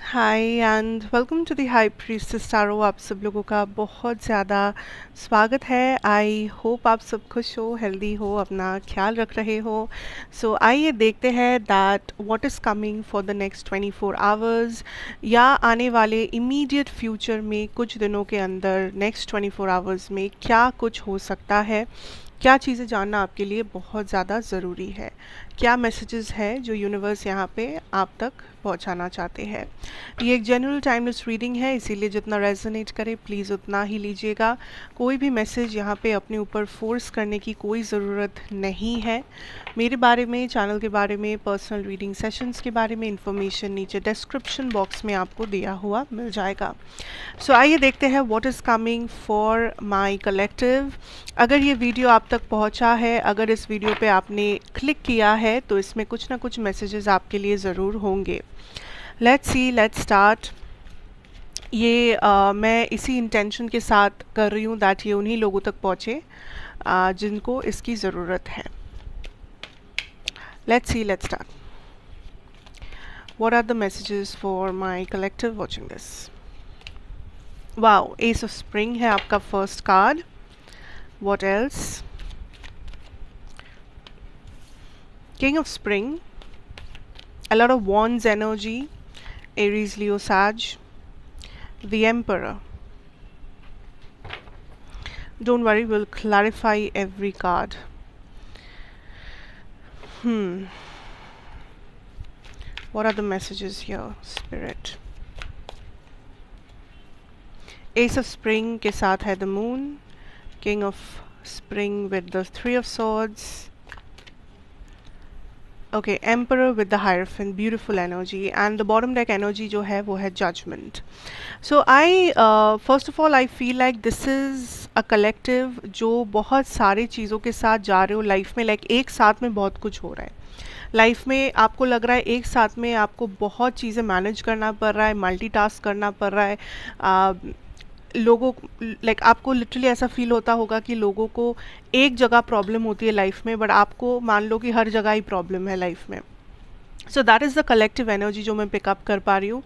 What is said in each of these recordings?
Hi and welcome to the high priestess tarot. आप सब लोगों का बहुत ज़्यादा स्वागत है। आई होप आप सब खुश हो, हेल्दी हो, अपना ख्याल रख रहे हो। सो आइए देखते हैं that what is coming for the next 24 hours, या आने वाले इमीडिएट फ्यूचर में कुछ दिनों के अंदर नेक्स्ट 24 आवर्स में क्या कुछ हो सकता है। क्या चीज़ें जानना आपके लिए बहुत ज़्यादा ज़रूरी है, क्या मैसेजेस है जो यूनिवर्स यहाँ पे आप तक पहुँचाना चाहते हैं। ये एक जनरल टाइमलेस रीडिंग है, इसीलिए जितना रेजोनेट करे प्लीज़ उतना ही लीजिएगा। कोई भी मैसेज यहाँ पे अपने ऊपर फोर्स करने की कोई ज़रूरत नहीं है। मेरे बारे में, चैनल के बारे में, पर्सनल रीडिंग सेशंस के बारे में इन्फॉर्मेशन नीचे डिस्क्रिप्शन बॉक्स में आपको दिया हुआ मिल जाएगा। सो आइए देखते हैं what is coming for my collective. अगर ये वीडियो आप तक पहुंचा है, अगर इस वीडियो पे आपने क्लिक किया है, तो इसमें कुछ ना कुछ मैसेजेस आपके लिए ज़रूर होंगे। Let's see, let's start. ये मैं इसी इंटेंशन के साथ कर रही हूँ दैट ये उन्हीं लोगों तक पहुँचे जिनको इसकी ज़रूरत है। Let's see, let's start. What are the messages for my collective watching this? Wow, Ace of Spring है आपका first card. What else? King of Spring, a lot of Wands energy, Aries, Leo, Sag, the Emperor. Don't worry, we'll clarify every card. What are the messages here, Spirit? Ace of Spring के साथ है the Moon, King of Spring with the Three of Swords. Okay, Emperor with the Hierophant, beautiful energy, and the bottom deck energy जो है वो है Judgment. So first of all I feel like this is a collective जो बहुत सारे चीज़ों के साथ जा रहे हो लाइफ में, लाइक एक साथ में बहुत कुछ हो रहा है लाइफ में। आपको लग रहा है एक साथ में आपको बहुत चीज़ें मैनेज करना पड़ रहा है, मल्टीटास्क करना पड़ रहा है। लोगों लाइक आपको लिटरली ऐसा फील होता होगा कि लोगों को एक जगह प्रॉब्लम होती है लाइफ में, बट आपको मान लो कि हर जगह ही प्रॉब्लम है लाइफ में। सो that is the collective energy जो मैं पिकअप कर पा रही हूँ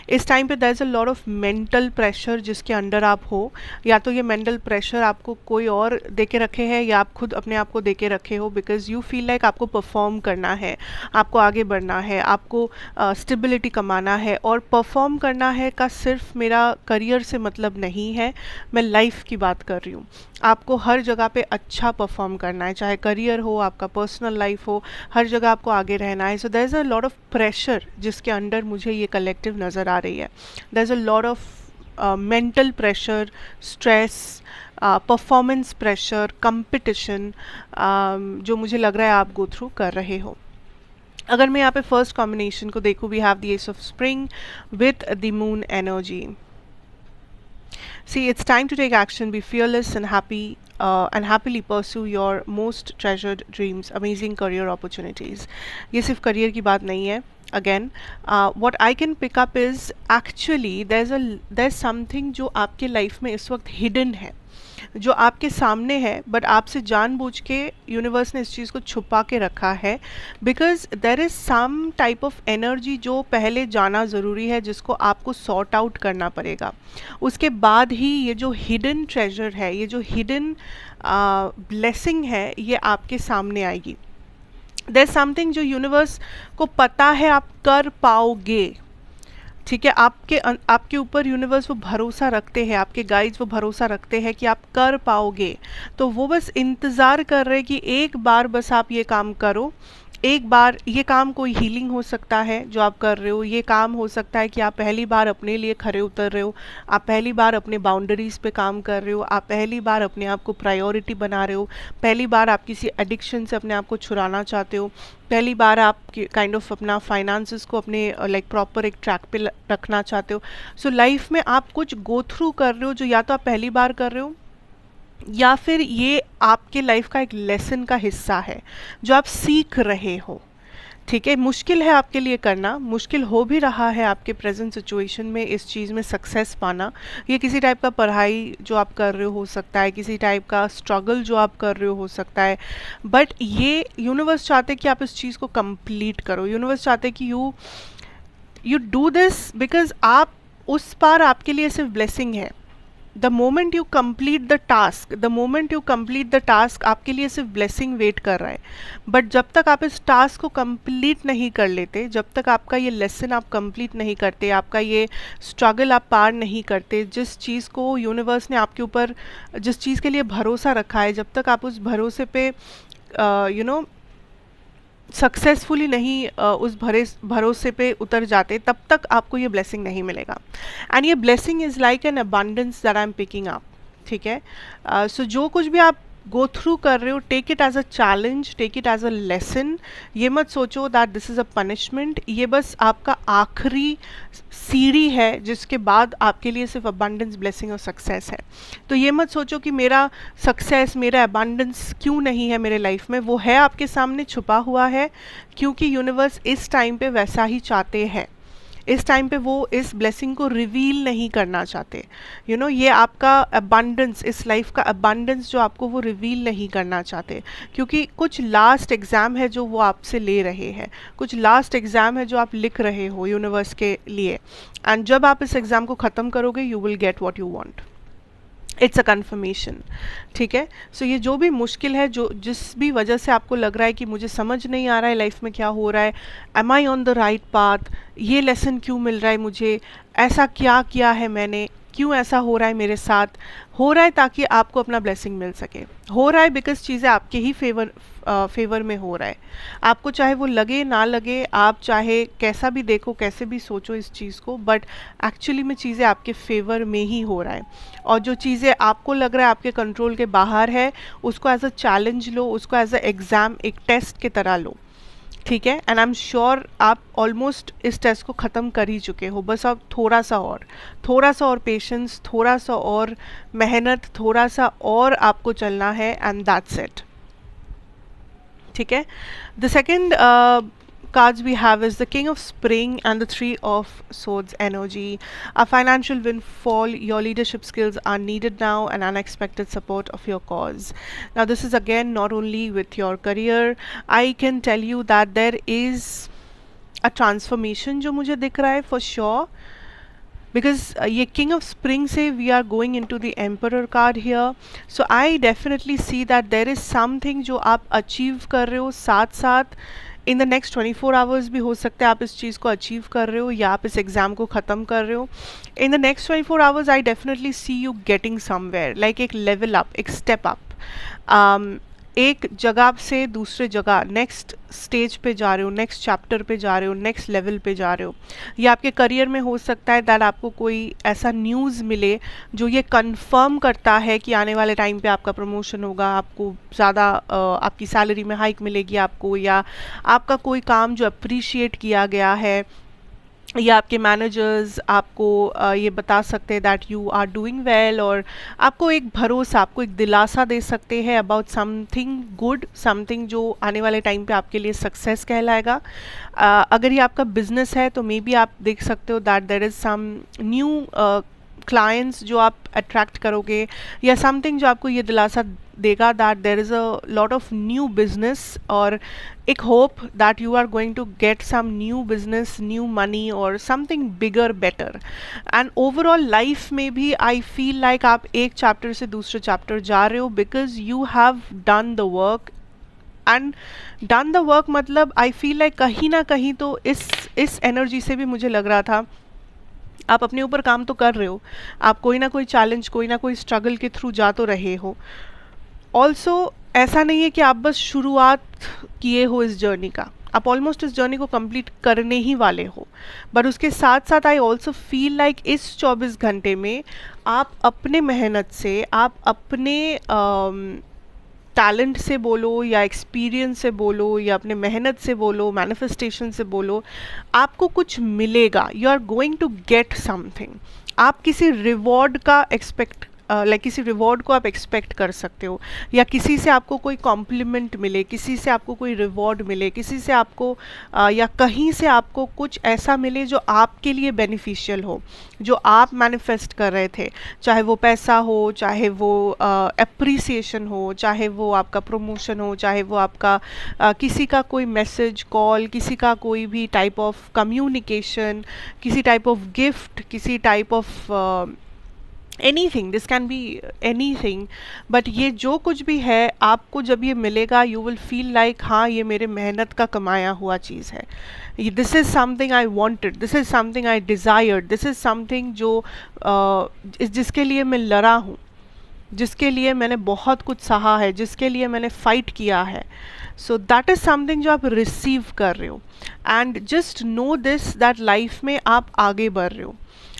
इस टाइम पे। There is a lot of mental pressure जिसके अंडर आप हो, या तो ये मेंटल प्रेशर आपको कोई और दे के रखे है या आप खुद अपने आप को दे के रखे हो, बिकॉज यू फील लाइक आपको परफॉर्म करना है, आपको आगे बढ़ना है, आपको स्टेबिलिटी कमाना है। और परफॉर्म करना है का सिर्फ मेरा करियर से मतलब नहीं है, मैं लाइफ की बात कर रही हूँ। आपको हर जगह पे अच्छा परफॉर्म करना है, चाहे करियर हो, आपका पर्सनल लाइफ हो, हर जगह आपको आगे रहना है। So there is a lot of pressure जिसके अंडर मुझे ये कलेक्टिव नज़र आ रही है। There is a lot of mental pressure, stress, performance pressure, competition जो मुझे लग रहा है आप गो थ्रू कर रहे हो। अगर मैं यहाँ पे फर्स्ट कॉम्बिनेशन को देखूँ, we have the ace of spring with the moon energy. See, it's time to take action, be fearless and happily pursue your most treasured dreams, amazing career opportunities. ये सिर्फ करियर की बात नहीं है। Again, what I can pick up is actually there's something जो आपके life में इस वक्त hidden है, जो आपके सामने है, बट आपसे जानबूझ के यूनिवर्स ने इस चीज़ को छुपा के रखा है, because there is some type of energy जो पहले जाना ज़रूरी है, जिसको आपको सॉर्ट आउट करना पड़ेगा। उसके बाद ही ये जो हिडन ट्रेजर है, ये जो हिडन ब्लेसिंग है, ये आपके सामने आएगी। देयर समथिंग जो यूनिवर्स को पता है आप कर पाओगे, ठीक है। आपके ऊपर यूनिवर्स वो भरोसा रखते हैं, आपके गाइड्स वो भरोसा रखते हैं कि आप कर पाओगे। तो वो बस इंतज़ार कर रहे हैं कि एक बार बस आप ये काम करो। एक बार ये काम कोई हीलिंग हो सकता है जो आप कर रहे हो, ये काम हो सकता है कि आप पहली बार अपने लिए खरे उतर रहे हो, आप पहली बार अपने बाउंड्रीज़ पे काम कर रहे हो, आप पहली बार अपने आप को प्रायोरिटी बना रहे हो, पहली बार आप किसी एडिक्शन से अपने आप को छुड़ाना चाहते हो, पहली बार आप काइंड ऑफ अपना फाइनेंसेस को अपने लाइक प्रॉपर एक ट्रैक पे रखना चाहते हो। सो लाइफ में आप कुछ गो थ्रू कर रहे हो जो या तो आप पहली बार कर रहे हो, या फिर ये आपके लाइफ का एक लेसन का हिस्सा है जो आप सीख रहे हो, ठीक है। मुश्किल है आपके लिए करना, मुश्किल हो भी रहा है आपके प्रेजेंट सिचुएशन में इस चीज़ में सक्सेस पाना। ये किसी टाइप का पढ़ाई जो आप कर रहे हो सकता है, किसी टाइप का स्ट्रगल जो आप कर रहे हो सकता है, बट ये यूनिवर्स चाहते कि आप इस चीज़ को कंप्लीट करो। यूनिवर्स चाहते कि यू डू दिस बिकॉज आप उस पार आपके लिए सिर्फ ब्लेसिंग है. The moment you complete the task, आपके लिए सिर्फ ब्लेसिंग वेट कर रहा है. बट जब तक आप इस टास्क को कंप्लीट नहीं कर लेते, जब तक आपका ये लेसन आप कंप्लीट नहीं करते, आपका ये स्ट्रगल आप पार नहीं करते, जिस चीज़ को यूनिवर्स ने आपके ऊपर, जिस चीज़ के लिए भरोसा रखा है, जब तक आप उस भरोसे पे यू नो सक्सेसफुली नहीं उस भरोसे पे उतर जाते, तब तक आपको ये ब्लेसिंग नहीं मिलेगा. एंड ये blessing is like an abundance that I am picking up. ठीक है. सो जो कुछ भी आप गो थ्रू कर रहे हो, take it as a challenge, take it as a lesson. ये मत सोचो that this is a punishment. ये बस आपका आखिरी सीढ़ी है जिसके बाद आपके लिए सिर्फ अबंडेंस, ब्लेसिंग और सक्सेस है. तो ये मत सोचो कि मेरा सक्सेस, मेरा अबंडेंस क्यों नहीं है मेरे लाइफ में. वो है आपके सामने, छुपा हुआ है, क्योंकि यूनिवर्स इस टाइम पे वैसा ही चाहते हैं. इस टाइम पे वो इस ब्लेसिंग को रिवील नहीं करना चाहते. ये आपका अबंडेंस, इस लाइफ का अबंडेंस जो आपको वो रिवील नहीं करना चाहते, क्योंकि कुछ लास्ट एग्ज़ाम है जो वो आपसे ले रहे हैं, कुछ लास्ट एग्ज़ाम है जो आप लिख रहे हो यूनिवर्स के लिए. एंड जब आप इस एग्ज़ाम को ख़त्म करोगे, you will get what you want. It's a conformation. ठीक है. सो ये जो भी मुश्किल है, जो जिस भी वजह से आपको लग रहा है कि मुझे समझ नहीं आ रहा है लाइफ में क्या हो रहा है, am I on the right path, ये लेसन क्यों मिल रहा है मुझे, ऐसा क्या किया है मैंने, क्यों ऐसा हो रहा है मेरे साथ, हो रहा है ताकि आपको अपना ब्लेसिंग मिल सके. हो रहा है बिकॉज चीज़ें आपके ही फेवर में हो रहा है. आपको चाहे वो लगे ना लगे, आप चाहे कैसा भी देखो, कैसे भी सोचो इस चीज़ को, बट एक्चुअली में चीज़ें आपके फेवर में ही हो रहा है. और जो चीज़ें आपको लग रहा है आपके कंट्रोल के बाहर है, उसको एज अ चैलेंज लो, उसको एज अ एग्ज़ाम, एक टेस्ट की तरह लो. ठीक है. एंड आई एम श्योर आप ऑलमोस्ट इस टेस्ट को ख़त्म कर ही चुके हो. बस अब थोड़ा सा और पेशेंस, थोड़ा सा और मेहनत, थोड़ा सा और आपको चलना है, एंड दैट्स इट. ठीक है. The second cards we have is the King of Spring and the Three of Swords energy. A financial windfall, your leadership skills are needed now, and unexpected support of your cause. Now this is again not only with your career. I can tell you that there is a transformation जो मुझे दिख रहा है for sure. Because ये King of Spring से we are going into the Emperor card here. So I definitely see that there is something जो आप achieve कर रहे हो, साथ साथ इन द नेक्स्ट 24 आवर्स भी हो सकता है आप इस चीज़ को अचीव कर रहे हो, या आप इस एग्ज़ाम को ख़त्म कर रहे हो. In the next 24 hours I definitely see you getting somewhere, like एक लेवल अप, एक स्टेप अप, एक जगह से दूसरे जगह, नेक्स्ट स्टेज पे जा रहे हो, नेक्स्ट चैप्टर पे जा रहे हो, नेक्स्ट लेवल पे जा रहे हो. या आपके करियर में हो सकता है दैट आपको कोई ऐसा न्यूज़ मिले जो ये कंफर्म करता है कि आने वाले टाइम पे आपका प्रमोशन होगा, आपको ज़्यादा आपकी सैलरी में हाइक मिलेगी आपको, या आपका कोई काम जो अप्रिशिएट किया गया है, या आपके मैनेजर्स आपको ये बता सकते हैं that you are doing well, और आपको एक भरोसा, आपको एक दिलासा दे सकते हैं अबाउट समथिंग गुड, समथिंग जो आने वाले टाइम पे आपके लिए सक्सेस कहलाएगा. अगर ये आपका बिजनेस है तो मे बी आप देख सकते हो that there is some new clients जो आप अट्रैक्ट करोगे, या समथिंग जो आपको ये दिलासा देगा that there is a lot of new business, और एक hope that you are going to get some new business, new money, और something bigger better. And overall life में भी आई फील लाइक आप एक चैप्टर से दूसरे चैप्टर जा रहे हो, because you have done the work. And done the work मतलब आई फील लाइक कहीं ना कहीं तो इस एनर्जी से भी मुझे लग रहा था आप अपने ऊपर काम तो कर रहे हो, आप कोई ना कोई चैलेंज, कोई ना कोई स्ट्रगल के थ्रू जा तो रहे हो. ऑल्सो ऐसा नहीं है कि आप बस शुरुआत किए हो इस जर्नी का, आप ऑलमोस्ट इस जर्नी को कंप्लीट करने ही वाले हो. बट उसके साथ साथ आई ऑल्सो फील लाइक इस 24 घंटे में आप अपने मेहनत से, आप अपने टैलेंट से बोलो, या एक्सपीरियंस से बोलो, या अपने मेहनत से बोलो, मैनिफेस्टेशन से बोलो, आपको कुछ मिलेगा. You are going to get something. आप किसी रिवॉर्ड का एक्सपेक्ट लाइक किसी रिवॉर्ड को आप एक्सपेक्ट कर सकते हो, या किसी से आपको कोई कॉम्प्लीमेंट मिले, किसी से आपको कोई रिवॉर्ड मिले, किसी से आपको या कहीं से आपको कुछ ऐसा मिले जो आपके लिए बेनिफिशियल हो, जो आप मैनिफेस्ट कर रहे थे, चाहे वो पैसा हो, चाहे वो एप्रिसिएशन हो, चाहे वो आपका प्रमोशन हो, चाहे वो आपका किसी का कोई मैसेज, कॉल, किसी का कोई भी टाइप ऑफ कम्युनिकेशन, किसी टाइप ऑफ गिफ्ट, किसी type of anything, this can be anything. But ये जो कुछ भी है आपको जब ये मिलेगा, यू विल फील लाइक हाँ ये मेरे मेहनत का कमाया हुआ चीज़ है, this is something I wanted, this is something I desired, this is something जो जिसके लिए मैं लड़ा हूँ, जिसके लिए मैंने बहुत कुछ सहा है, जिसके लिए मैंने फ़ाइट किया है। सो दैट इज़ समथिंग जो आप रिसीव कर रहे हो। And just know this that life में आप आगे बढ़ रहे हो,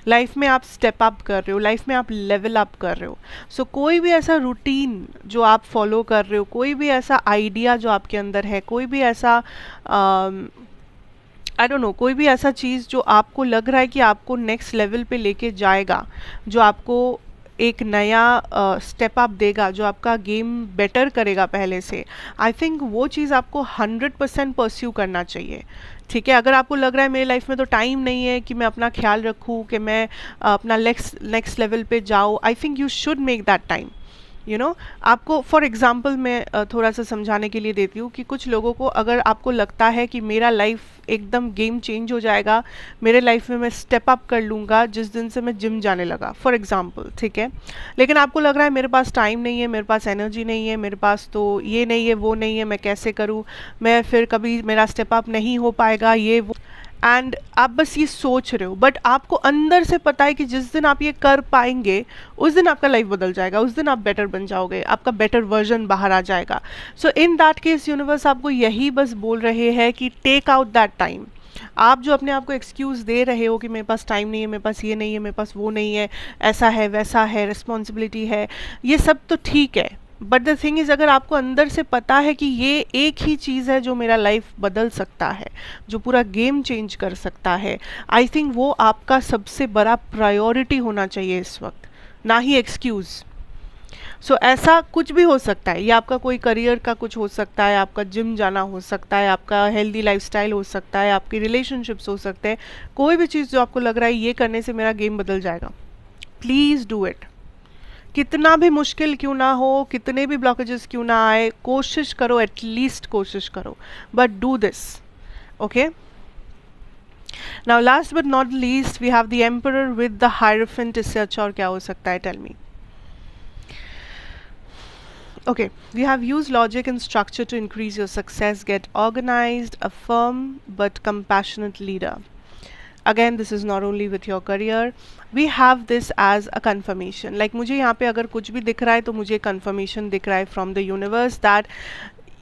लाइफ में आप स्टेप अप कर रहे हो, लाइफ में आप लेवल अप कर रहे हो। सो कोई भी ऐसा रूटीन जो आप फॉलो कर रहे हो, कोई भी ऐसा आइडिया जो आपके अंदर है, कोई भी ऐसा आई डोंट नो, कोई भी ऐसा चीज़ जो आपको लग रहा है कि आपको नेक्स्ट लेवल पे लेके जाएगा, जो आपको एक नया स्टेप अप देगा, जो आपका गेम बेटर करेगा पहले से, आई थिंक वो चीज़ आपको 100% परस्यू करना चाहिए। ठीक है, अगर आपको लग रहा है मेरी लाइफ में तो टाइम नहीं है कि मैं अपना ख्याल रखूँ, कि मैं अपना नेक्स्ट लेवल पे जाऊँ, I think you should make that time. You know, आपको फॉर एग्जांपल मैं थोड़ा सा समझाने के लिए देती हूँ कि कुछ लोगों को अगर आपको लगता है कि मेरा लाइफ एकदम गेम चेंज हो जाएगा, मेरे लाइफ में मैं स्टेप अप कर लूँगा जिस दिन से मैं जिम जाने लगा, फॉर एग्जांपल, ठीक है, लेकिन आपको लग रहा है मेरे पास टाइम नहीं है, मेरे पास एनर्जी नहीं है, मेरे पास तो ये नहीं है, वो नहीं है, मैं कैसे करूँ, मैं फिर कभी मेरा स्टेप अप नहीं हो पाएगा, ये वो, एंड आप बस ये सोच रहे हो। बट आपको अंदर से पता है कि जिस दिन आप ये कर पाएंगे उस दिन आपका लाइफ बदल जाएगा, उस दिन आप बेटर बन जाओगे, आपका बेटर वर्जन बाहर आ जाएगा। सो इन दैट केस यूनिवर्स आपको यही बस बोल रहे हैं कि टेक आउट दैट टाइम। आप जो अपने आप को एक्सक्यूज़ दे रहे हो कि मेरे पास टाइम नहीं है, मेरे पास ये नहीं है, मेरे पास वो नहीं है, ऐसा है, वैसा है, रिस्पॉन्सिबिलिटी है, ये सब तो ठीक है, बट द थिंग इज़ अगर आपको अंदर से पता है कि ये एक ही चीज़ है जो मेरा लाइफ बदल सकता है, जो पूरा गेम चेंज कर सकता है, आई थिंक वो आपका सबसे बड़ा प्रायोरिटी होना चाहिए इस वक्त, ना ही एक्सक्यूज़। सो ऐसा कुछ भी हो सकता है, ये आपका कोई करियर का कुछ हो सकता है, आपका जिम जाना हो सकता है, आपका हेल्दी लाइफस्टाइल हो सकता है, आपकी रिलेशनशिप्स हो सकते हैं, कोई भी चीज़ जो आपको लग रहा है ये करने से मेरा गेम बदल जाएगा, प्लीज़ डू इट। कितना भी मुश्किल क्यों ना हो, कितने भी ब्लॉकेजेस क्यों ना आए, कोशिश करो, एटलीस्ट कोशिश करो, but do this, okay. Now last but not least we have the emperor with the hierophant, इससे अच्छा और क्या हो सकता है, tell me. Okay, we have used logic and structure to increase your success. Get organized, a firm but compassionate leader. Again, this is not only with your career. We have this as a confirmation. Like मुझे यहाँ पे अगर कुछ भी दिख रहा है तो मुझे confirmation दिख रहा है from the universe that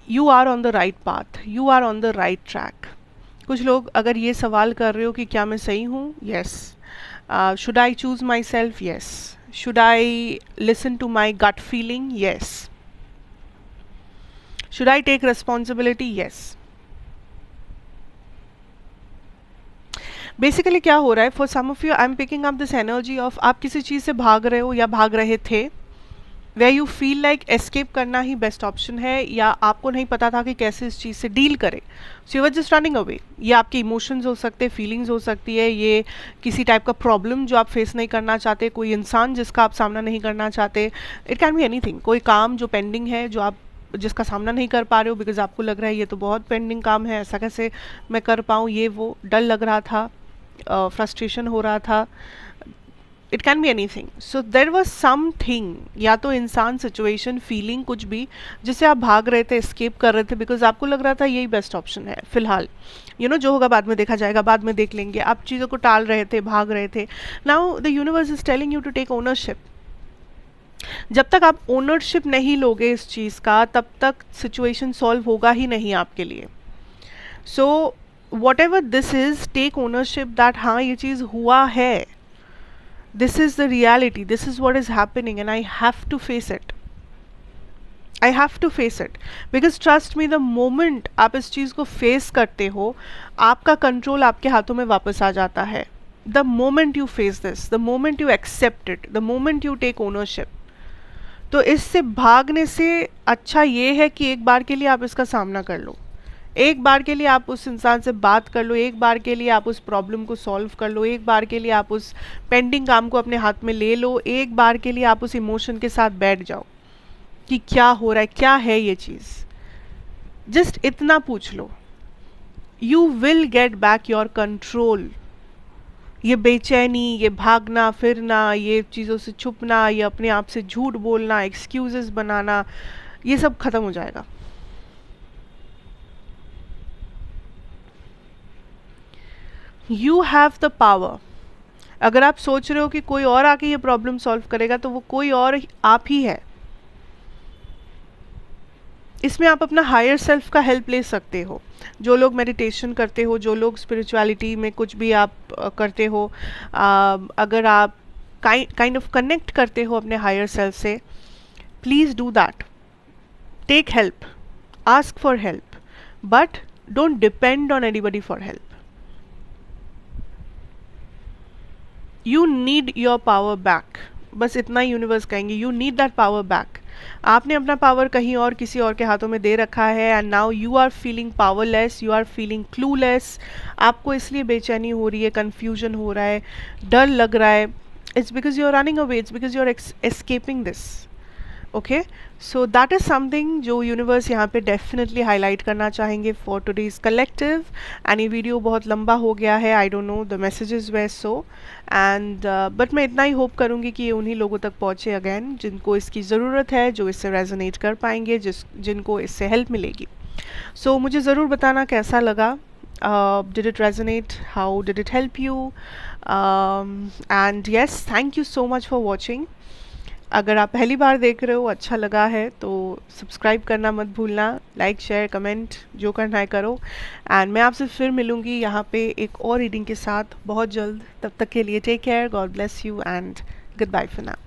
you are on the right path. You are on the right track. कुछ लोग अगर ये सवाल कर रहे हो कि क्या मैं सही हूँ? Yes. Should I choose myself? Yes. Should I listen to my gut feeling? Yes. Should I take responsibility? Yes. Basically क्या हो रहा है, for some of you I am picking up this energy of आप किसी चीज़ से भाग रहे हो या भाग रहे थे, way you feel like escape करना ही बेस्ट ऑप्शन है, या आपको नहीं पता था कि कैसे इस चीज़ से डील करें, so you were just running away. ये आपके इमोशंस हो सकते हैं, फीलिंग्स हो सकती है, ये किसी टाइप का प्रॉब्लम जो आप फेस नहीं करना चाहते, कोई इंसान जिसका आप सामना नहीं करना चाहते, इट कैन बी एनीथिंग, कोई काम जो पेंडिंग है, जो आप जिसका सामना नहीं कर पा रहे हो बिकॉज आपको लग रहा है ये तो बहुत पेंडिंग काम है, ऐसा कैसे मैं कर पाऊँ, ये वो डर लग रहा था, फ्रस्ट्रेशन हो रहा था, it can be anything. So there was something, या तो इंसान, सिचुएशन, फीलिंग, कुछ भी जिससे आप भाग रहे थे, एस्केप कर रहे थे बिकॉज आपको लग रहा था यही बेस्ट ऑप्शन है फिलहाल, यू नो जो होगा बाद में देखा जाएगा, बाद में देख लेंगे, आप चीज़ों को टाल रहे थे, भाग रहे थे। Now the universe is telling you to take ownership. जब तक आप ओनरशिप नहीं लोगे इस चीज़ का, तब तक सिचुएशन सॉल्व होगा ही नहीं आपके लिए। So whatever this is, take ownership that हाँ ये चीज़ हुआ है, this is the reality, this is what is happening and I have to face it, I have to face it, because trust me, the moment आप इस चीज़ को face करते हो, आपका कंट्रोल आपके हाथों में वापस आ जाता है। The moment you face this, the moment you accept it, the moment you take ownership, तो इससे भागने से अच्छा ये है कि एक बार के लिए आप इसका सामना कर लो, एक बार के लिए आप उस इंसान से बात कर लो, एक बार के लिए आप उस प्रॉब्लम को सॉल्व कर लो, एक बार के लिए आप उस पेंडिंग काम को अपने हाथ में ले लो, एक बार के लिए आप उस इमोशन के साथ बैठ जाओ कि क्या हो रहा है, क्या है ये चीज़, जस्ट इतना पूछ लो, you will get back your control. ये बेचैनी, ये भागना फिरना, ये चीज़ों से छुपना, ये अपने आप से झूठ बोलना, एक्सक्यूजेस बनाना, ये सब खत्म हो जाएगा। You have the power. अगर आप सोच रहे हो कि कोई और आके ये प्रॉब्लम सॉल्व करेगा, तो वो कोई और आप ही है। इसमें आप अपना हायर सेल्फ का हेल्प ले सकते हो। जो लोग मेडिटेशन करते हो, जो लोग स्पिरिचुअलिटी में कुछ भी आप करते हो, अगर आप काइंड ऑफ कनेक्ट करते हो अपने हायर सेल्फ से, please do that, take help, ask for help, but don't depend on anybody for help. You need your power back, बस इतना ही यूनिवर्स कहेंगे, you need that power back. आपने अपना पावर कहीं और किसी और के हाथों में दे रखा है, and now you are feeling powerless, you are feeling clueless. आपको इसलिए बेचैनी हो रही है, कन्फ्यूजन हो रहा है, डर लग रहा है, it's because you are running away, it's because you are escaping this. Okay, so that is something जो यूनिवर्स यहाँ पे डेफिनेटली हाईलाइट करना चाहेंगे फॉर टुडेज कलेक्टिव। एंड ये वीडियो बहुत लंबा हो गया है, I don't know, the messages way so, and but मैं इतना ही होप करूँगी कि ये उन्हीं लोगों तक पहुँचे अगेन जिनको इसकी ज़रूरत है, जो इससे रेजोनेट कर पाएंगे, जिनको इससे हेल्प मिलेगी। सो मुझे ज़रूर बताना कैसा लगा, did it resonate, how did it help you, and yes, thank you so much for watching। अगर आप पहली बार देख रहे हो, अच्छा लगा है तो सब्सक्राइब करना मत भूलना, लाइक शेयर कमेंट जो करना है करो, एंड मैं आपसे फिर मिलूँगी यहाँ पे एक और रीडिंग के साथ बहुत जल्द। तब तक के लिए take care, God bless you and goodbye for now.